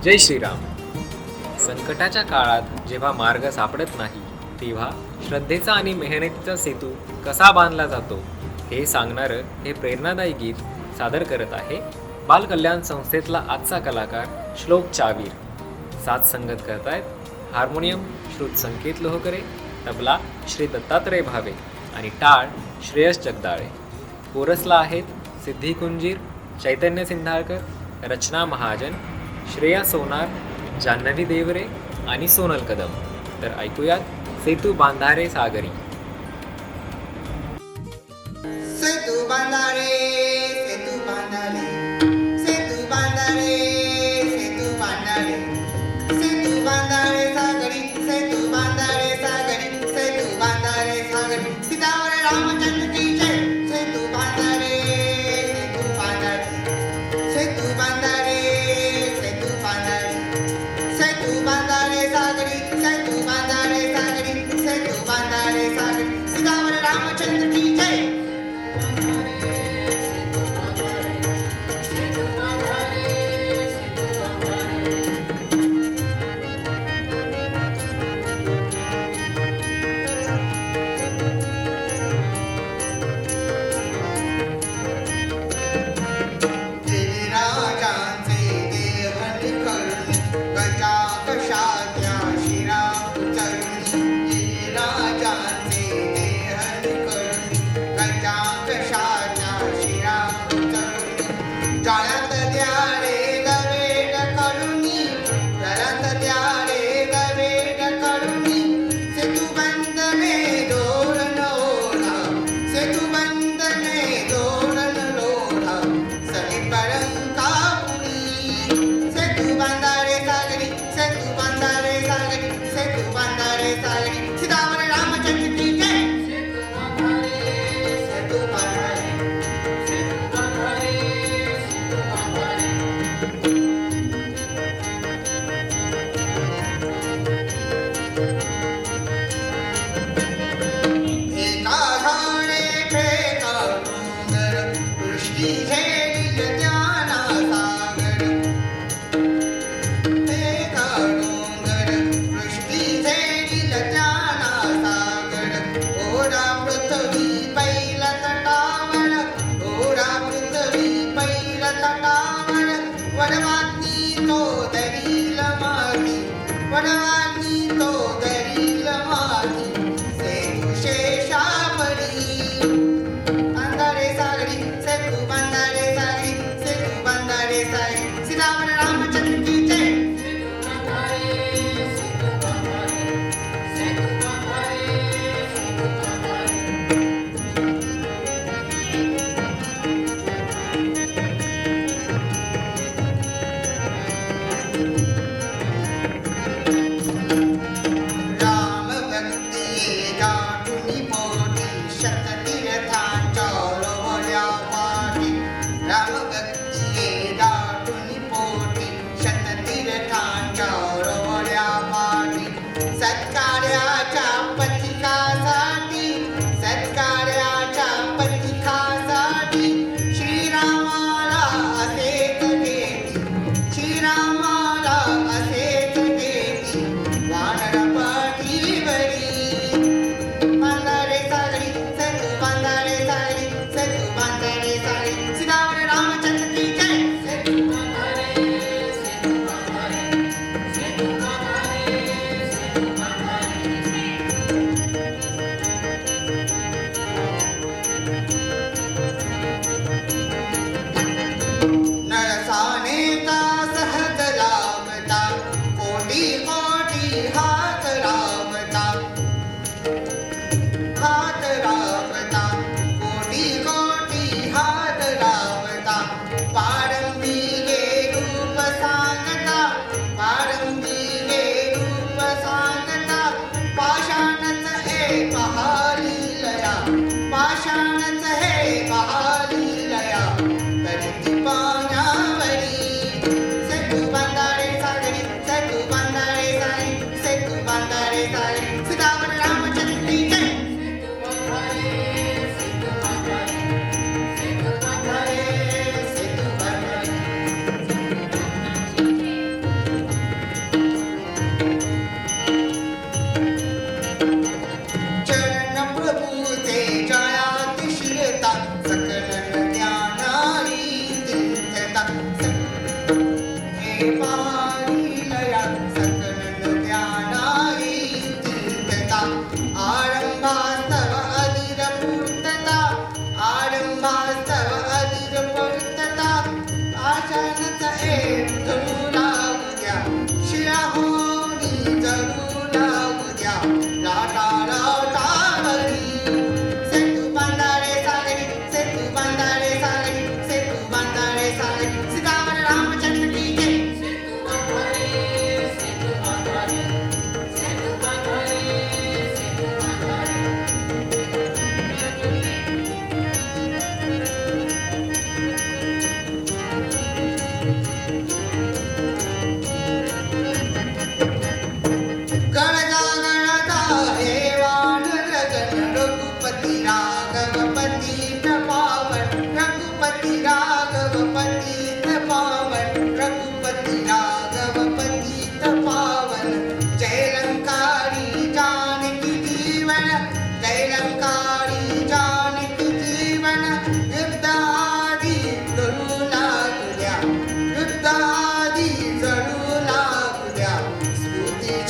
जय श्रीराम. संकटाच्या काळात जेव्हा मार्ग सापडत नाही तेव्हा श्रद्धेचा आणि मेहनतीचा सेतू कसा बांधला जातो हे सांगणारं हे प्रेरणादायी गीत सादर करत आहे बालकल्याण संस्थेतला आजचा कलाकार श्लोक चावीर. साथ संगत करतायत हार्मोनियम श्रुत संकेत लोहकरे, तबला श्री दत्तात्रय भावे आणि टाळ श्रेयस जगदाळे. कोरसला आहेत सिद्धी कुंजीर, चैतन्य सिंधाळकर, रचना महाजन, श्रेया सोनार, जान्हवी देवरे आणि सोनल कदम. तर ऐकूयात सेतू बांधारे सागरी. सेतू बांधारे, सेतू बांधारे, सेतू बांधारे, सेतू बांधारे, सेतू बांधारे सागरी, सेतू बांधारे सागरी, सेतू बांधारे सागरी. सीतावर रामचंद्र की जय. सेतू बांधारे, सेतू बांधारे, सेतू बांधारे, सेतू बांधारे, सेतू बांधारे सागरी, सेतू बांधारे सागरी, सेतू बांधारे सागरी. सीतावर रामचंद्र की जय. जाळ्यात द्या रे गवेट करुणी, जाळ्यात द्या रे गवेट करुणी. सेतू बंधने धोरण ओढा, सेतू बंधने धोरण लोढा, सरी परंका पुरी. सेतू बांधारे सागरी, सेतू बांधारे सागरी, सेतू बांधारे सागरी. सीतावर रामचंद्र की जय. सेतू बांधारे, एका झाडे ठेका डोंगर, दृष्टी झेलील ज्ञाना सागर. एका डोंगर, दृष्टी झेलील ज्ञाना सागर. ओढा पृथ्वी पैल तटावर, ओढा पृथ्वी पैल तटावर. वडवानी तो दरील माती, वडवानी तो दरील माती. सेतू शेषावरी. बांधारे सागरी, सेतू बांधारे सागरी, सेतू बांधारे सागरी. सीतावर रामचंद्र की जय.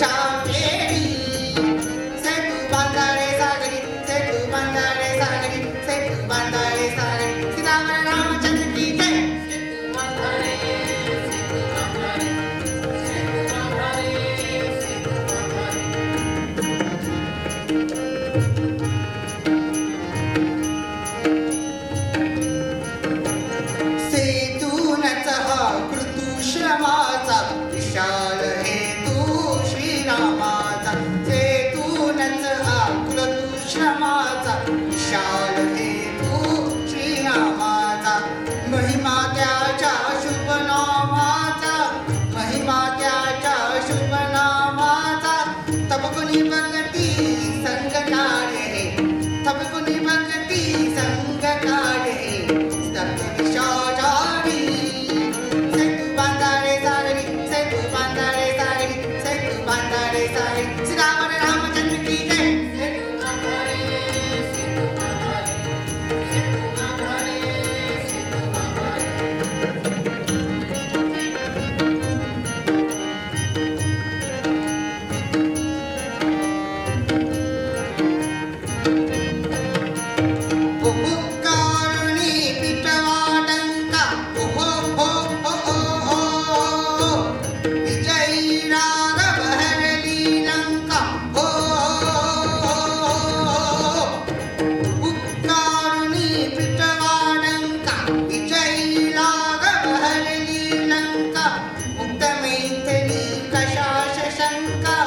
छापेरी सेतू बांधारे सागरी सेतू बांधारे सागरी सेतू बांधारे सागरी श्रीराम रामचंद्र की जय सेतूनच हा कृतुश्रमाचा विशाल हेतू श्रीरामाचा सेतूनच हा कृतुश्रमाचा विशाल हेतू श्रीरामाचा महिमा त्याच्या शुभ नामाचा महिमा त्याच्या शुभ नामाचा तपकुनी भक्ती संग काढे तपकुनी भक्ती संग काढे स्तब्ध विशाचारी सेतू बांधारे सागरी सेतू बांधारे सागरी सेतू बांधारे सागरी श्रीराम रामचंद्र की जय सेतू बांधारे सेतू बांधारे सेतू बांधारे सेतू बांधारे उपकारुणी पिठवाडंका ओहो हो हो हो हो विजयी राघव हरली लंका हो उपकारुणी पिठवाडंका विजयी राघव हरली लंका मुक्त मैथिली कशाश शंका